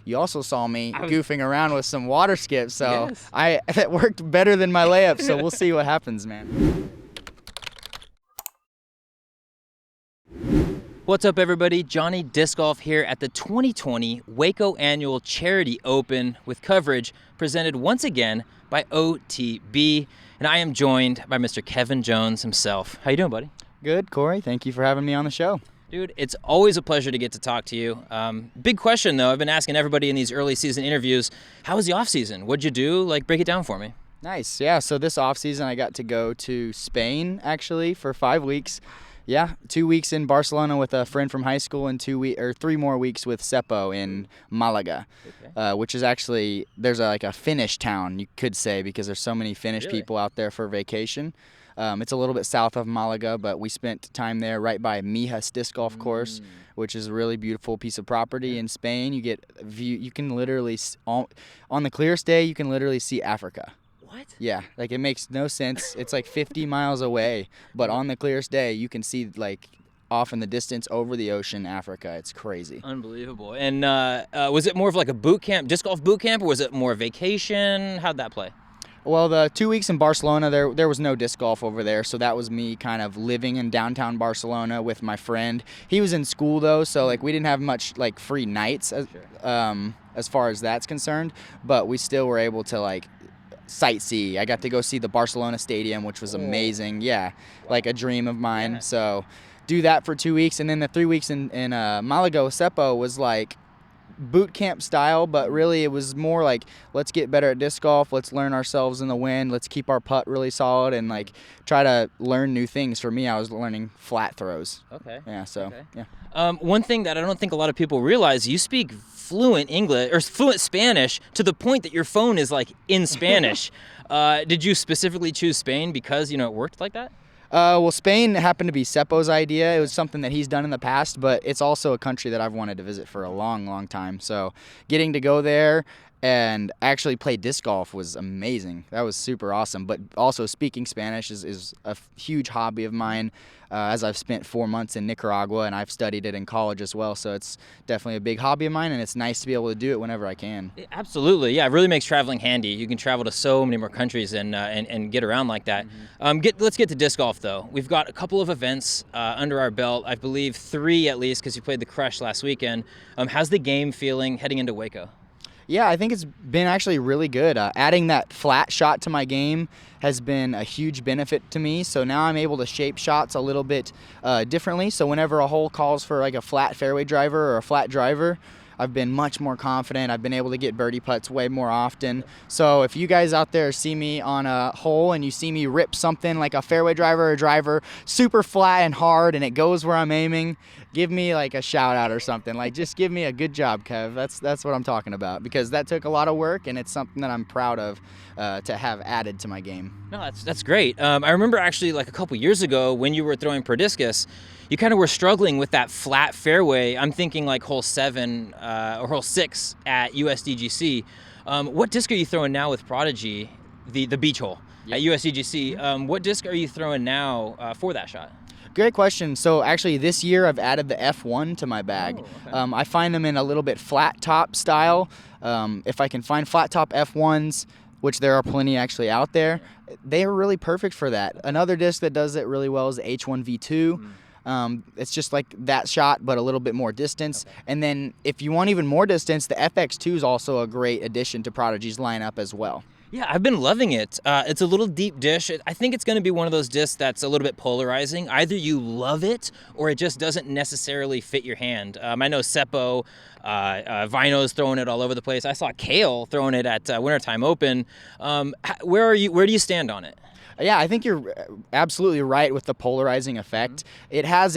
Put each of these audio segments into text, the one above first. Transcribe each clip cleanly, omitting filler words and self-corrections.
you also saw me goofing around with some water skips, so Yes. that worked better than my layup, so we'll see what happens, man. What's up, everybody? Johnny Disc Golf here at the 2020 Waco Annual Charity Open with coverage presented once again by OTB. And I am joined by Mr. Kevin Jones himself. How you doing, buddy? Good, Corey. Thank you for having me on the show. Dude, it's always a pleasure to get to talk to you. Big question, though. I've been asking everybody in these early season interviews, how was the off-season? What'd you do? Like, break it down for me. Nice. Yeah, so this off-season I got to go to Spain, actually, for 5 weeks. Yeah, 2 weeks in Barcelona with a friend from high school and 3 more weeks with Seppo in Malaga, which is actually, there's like a Finnish town, you could say, because there's so many Finnish people out there for vacation. It's a little bit south of Malaga, but we spent time there right by Mijas Disc Golf Course, which is a really beautiful piece of property in Spain. You get view, you can literally, on the clearest day, you can literally see Africa. What? Yeah, like it makes no sense. It's like 50 miles away, but on the clearest day, you can see like off in the distance over the ocean, Africa. It's crazy. Unbelievable. And was it more of like a boot camp, disc golf boot camp, or was it more vacation? How'd that play? Well, the 2 weeks in Barcelona, there was no disc golf over there, so that was me kind of living in downtown Barcelona with my friend. He was in school though, so like we didn't have much like free nights as far as that's concerned, but we still were able to like sightsee. I got to go see the Barcelona stadium, which was amazing. Yeah, like a dream of mine. Yeah. So do that for 2 weeks, and then the 3 weeks in Malaga with Seppo was like boot camp style, but really it was more like, let's get better at disc golf, let's learn ourselves in the wind, let's keep our putt really solid, and like try to learn new things. For me, I was learning flat throws. Okay. Yeah, so okay. Yeah. One thing that I don't think a lot of people realize, you speak fluent English or fluent Spanish to the point that your phone is like in Spanish. Did you specifically choose Spain because, you know, it worked like that? Well, Spain happened to be Seppo's idea. It was something that he's done in the past, but it's also a country that I've wanted to visit for a long, long time. So getting to go there and actually play disc golf was amazing. That was super awesome. But also speaking Spanish is a huge hobby of mine, as I've spent 4 months in Nicaragua, and I've studied it in college as well. So it's definitely a big hobby of mine, and it's nice to be able to do it whenever I can. Absolutely. Yeah, it really makes traveling handy. You can travel to so many more countries and get around like that. Let's get to disc golf, though. We've got a couple of events under our belt, I believe 3 at least, because you played the Crush last weekend. How's the game feeling heading into Waco? Yeah, I think it's been actually really good. Adding that flat shot to my game has been a huge benefit to me. So now I'm able to shape shots a little bit differently. So whenever a hole calls for like a flat fairway driver or a flat driver, I've been much more confident. I've been able to get birdie putts way more often. So if you guys out there see me on a hole and you see me rip something like a fairway driver or driver super flat and hard and it goes where I'm aiming, give me like a shout out or something. Like, just give me a good job, Kev. That's what I'm talking about, because that took a lot of work and it's something that I'm proud of to have added to my game. No, that's great. I remember actually like a couple years ago when you were throwing Prodiscus, you kind of were struggling with that flat fairway. I'm thinking like hole 7 or hole 6 at USDGC. What disc are you throwing now with Prodigy, the beach hole at USDGC? What disc are you throwing now for that shot? Great question. So actually this year I've added the F1 to my bag. Oh, okay. I find them in a little bit flat top style. If I can find flat top F1s, which there are plenty actually out there, they are really perfect for that. Another disc that does it really well is the H1V2. It's just like that shot, but a little bit more distance. Okay. And then if you want even more distance, the FX2 is also a great addition to Prodigy's lineup as well. Yeah, I've been loving it. It's a little deep dish. I think it's going to be one of those discs that's a little bit polarizing. Either you love it or it just doesn't necessarily fit your hand. I know Seppo, Vino's throwing it all over the place. I saw Kale throwing it at Wintertime Open. Where do you stand on it? Yeah, I think you're absolutely right with the polarizing effect. It has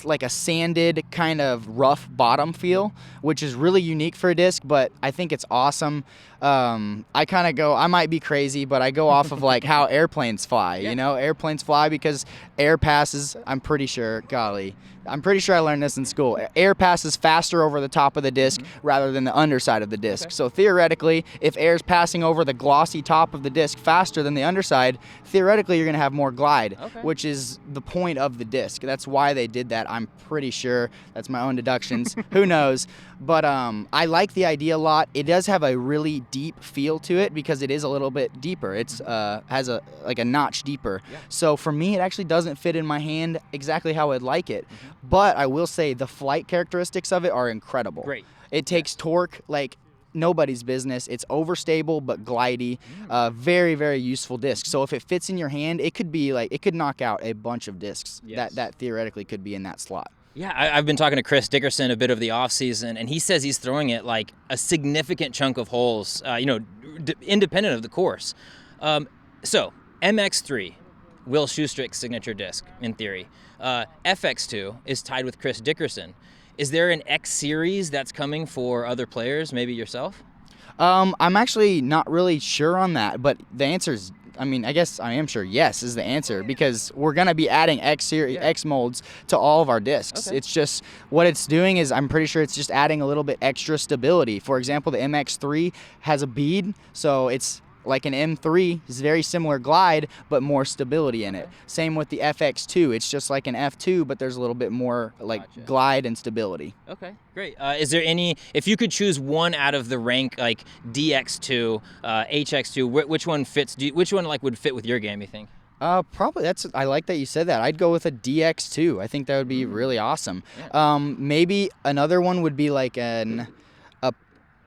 like a sanded kind of rough bottom feel, which is really unique for a disc, but I think it's awesome. I kind of go, I might be crazy, but I go off of like how airplanes fly. You know, airplanes fly because air passes, I'm pretty sure I learned this in school. Air passes faster over the top of the disc rather than the underside of the disc. Okay. So theoretically, if air is passing over the glossy top of the disc faster than the underside, theoretically you're going to have more glide, which is the point of the disc. That's why they did that I'm pretty sure, that's my own deductions, who knows, but I like the idea a lot. It does have a really deep feel to it because it is a little bit deeper. It's has a notch deeper. Yeah. So for me, it actually doesn't fit in my hand exactly how I'd like it. But I will say the flight characteristics of it are incredible. Great. It takes torque like nobody's business. It's overstable but glidey. Very, very useful disc. So if it fits in your hand, it could be it could knock out a bunch of discs. Yes. That theoretically could be in that slot. Yeah, I've been talking to Chris Dickerson a bit of the offseason, and he says he's throwing it like a significant chunk of holes, independent of the course. So MX3, Will Schustrick's signature disc, in theory. FX2 is tied with Chris Dickerson. Is there an X series that's coming for other players, maybe yourself? I'm actually not really sure on that, but the answer is, I guess I am sure yes is the answer, because we're going to be adding X series, X molds to all of our discs. Okay. It's just, what it's doing is, I'm pretty sure it's just adding a little bit extra stability. For example, the MX3 has a bead, so it's like an M3, is very similar glide, but more stability in it. Same with the FX2. It's just like an F2, but there's a little bit more Gotcha. glide and stability. Okay, great. Is there any, if you could choose one out of the rank, like DX2, HX2, which one fits? Which one would fit with your game, you think? Probably I like that you said that. I'd go with a DX2. I think that would be really awesome. Yeah. Maybe another one would be like a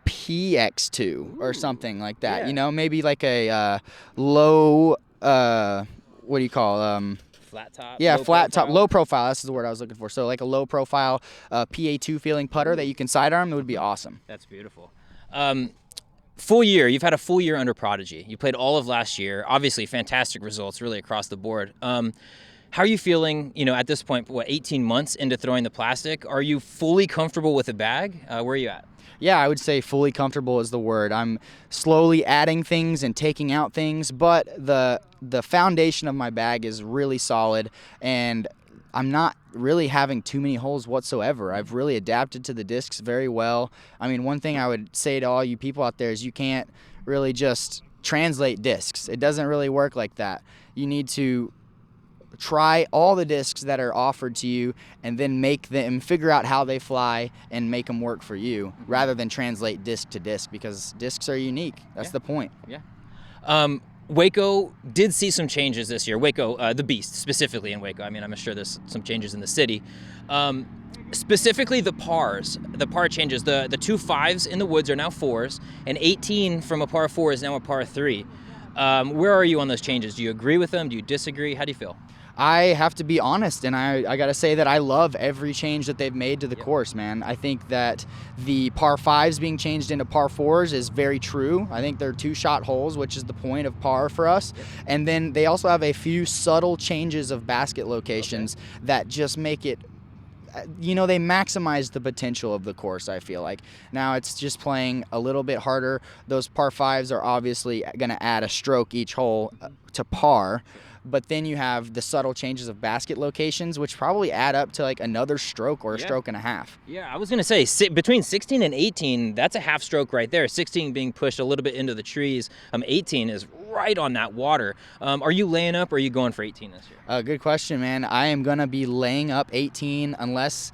PX2 or something like that. Yeah. Maybe like a low, what do you call Flat top? Yeah, low flat top, profile? low profile. That's the word I was looking for. So like a low profile PA2 feeling putter that you can sidearm, it would be awesome. That's beautiful. Full year, you've had a full year under Prodigy. You played all of last year. Obviously, fantastic results really across the board. How are you feeling, at this point, 18 months into throwing the plastic? Are you fully comfortable with the bag? Where are you at? Yeah, I would say fully comfortable is the word. I'm slowly adding things and taking out things, but the foundation of my bag is really solid, and I'm not really having too many holes whatsoever. I've really adapted to the discs very well. One thing I would say to all you people out there is you can't really just translate discs. It doesn't really work like that. You need to try all the discs that are offered to you and then figure out how they fly and make them work for you, rather than translate disc to disc, because discs are unique. That's the point. Yeah. Waco did see some changes this year. Waco, the Beast, specifically in Waco. I'm sure there's some changes in the city. Specifically the par changes. The 2 5s in the woods are now 4s, and 18 from a par 4 is now a par 3. Where are you on those changes? Do you agree with them? Do you disagree? How do you feel? I have to be honest, and I got to say that I love every change that they've made to the course, man. I think that the par 5s being changed into par 4s is very true. I think they're 2-shot holes, which is the point of par for us. And then they also have a few subtle changes of basket locations that just make it, they maximize the potential of the course, I feel like. Now it's just playing a little bit harder. Those par 5s are obviously going to add a stroke each hole to par. But then you have the subtle changes of basket locations, which probably add up to another stroke or a stroke and a half. Yeah, I was going to say, between 16 and 18, that's a half stroke right there. 16 being pushed a little bit into the trees. 18 is right on that water. Are you laying up, or are you going for 18 this year? Good question, man. I am going to be laying up 18 unless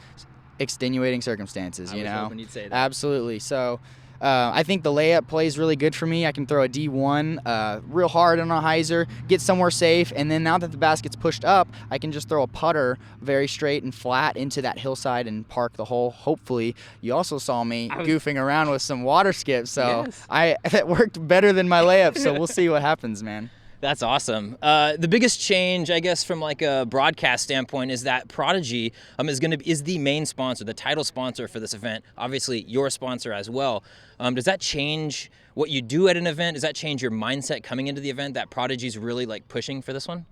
extenuating circumstances, I was hoping you'd say that. Absolutely. So I think the layup plays really good for me. I can throw a D1 real hard on a hyzer, get somewhere safe, and then now that the basket's pushed up, I can just throw a putter very straight and flat into that hillside and park the hole, hopefully. You also saw me goofing around with some water skips, so that worked better than my layup, so we'll see what happens, man. That's awesome. The biggest change, I guess, from a broadcast standpoint, is that Prodigy is the main sponsor, the title sponsor for this event. Obviously, your sponsor as well. Does that change what you do at an event? Does that change your mindset coming into the event, that Prodigy's really pushing for this one?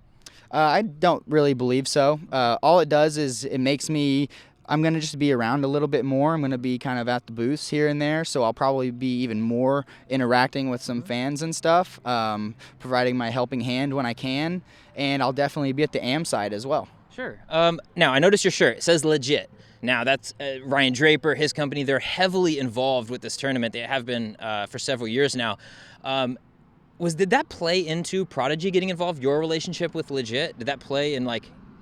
I don't really believe so. All it does is it makes me, I'm going to just be around a little bit more. I'm going to be kind of at the booths here and there, so I'll probably be even more interacting with some fans and stuff, providing my helping hand when I can, and I'll definitely be at the AM side as well. Sure. Now, I noticed your shirt. It says legit. Now, that's Ryan Draper, his company. They're heavily involved with this tournament. They have been for several years now. Did that play into Prodigy getting involved, your relationship with Legit? Did that play in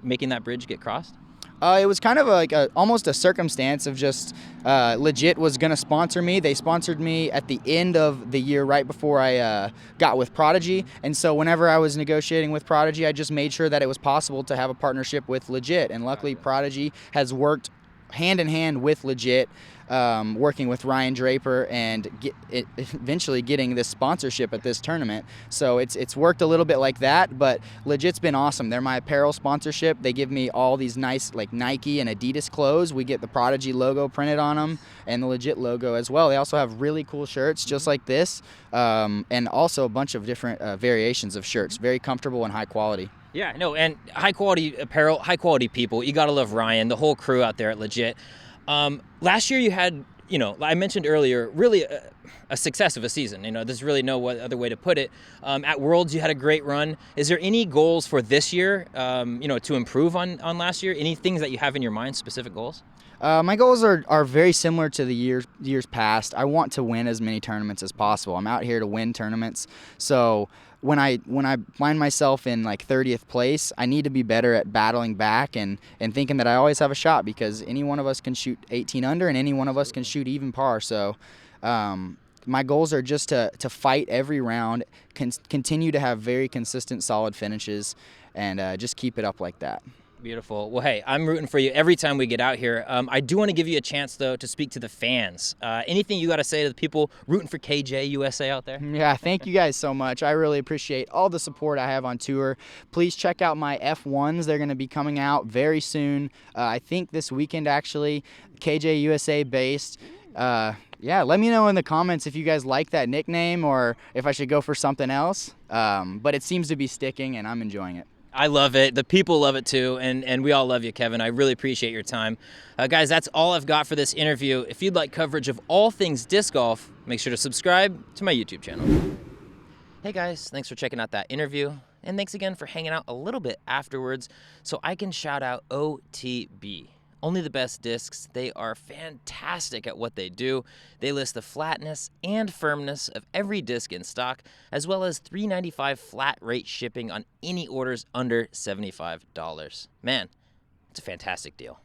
making that bridge get crossed? It was kind of almost a circumstance of just Legit was going to sponsor me. They sponsored me at the end of the year right before I got with Prodigy. And so whenever I was negotiating with Prodigy, I just made sure that it was possible to have a partnership with Legit. And luckily, Prodigy has worked hand in hand with Legit, working with Ryan Draper and eventually getting this sponsorship at this tournament. So it's worked a little bit like that, but Legit's been awesome. They're my apparel sponsorship. They give me all these nice like Nike and Adidas clothes. We get the Prodigy logo printed on them and the Legit logo as well. They also have really cool shirts just like this, and also a bunch of different variations of shirts. Very comfortable and high quality. Yeah, no, and high quality apparel, high quality people. You got to love Ryan, the whole crew out there at Legit. Last year you had, I mentioned earlier, really a success of a season. There's really no other way to put it. At Worlds you had a great run. Is there any goals for this year, to improve on last year? Any things that you have in your mind, specific goals? My goals are very similar to the years past. I want to win as many tournaments as possible. I'm out here to win tournaments. So when I find myself in like 30th place, I need to be better at battling back and thinking that I always have a shot, because any one of us can shoot 18 under and any one of us can shoot even par. So my goals are just to fight every round, continue to have very consistent, solid finishes, and just keep it up like that. Beautiful. Well, hey, I'm rooting for you every time we get out here. I do want to give you a chance, though, to speak to the fans. Anything you got to say to the people rooting for KJ USA out there? Yeah, thank you guys so much. I really appreciate all the support I have on tour. Please check out my F1s. They're going to be coming out very soon. I think this weekend, actually, KJ USA based. Yeah, let me know in the comments if you guys like that nickname or if I should go for something else. But it seems to be sticking, and I'm enjoying it. I love it. The people love it too, and we all love you, Kevin. I really appreciate your time. Guys, that's all I've got for this interview. If you'd like coverage of all things disc golf, make sure to subscribe to my YouTube channel. Hey guys, thanks for checking out that interview, and thanks again for hanging out a little bit afterwards so I can shout out OTB. Only the best discs. They are fantastic at what they do. They list the flatness and firmness of every disc in stock, as well as $3.95 flat rate shipping on any orders under $75. Man, it's a fantastic deal.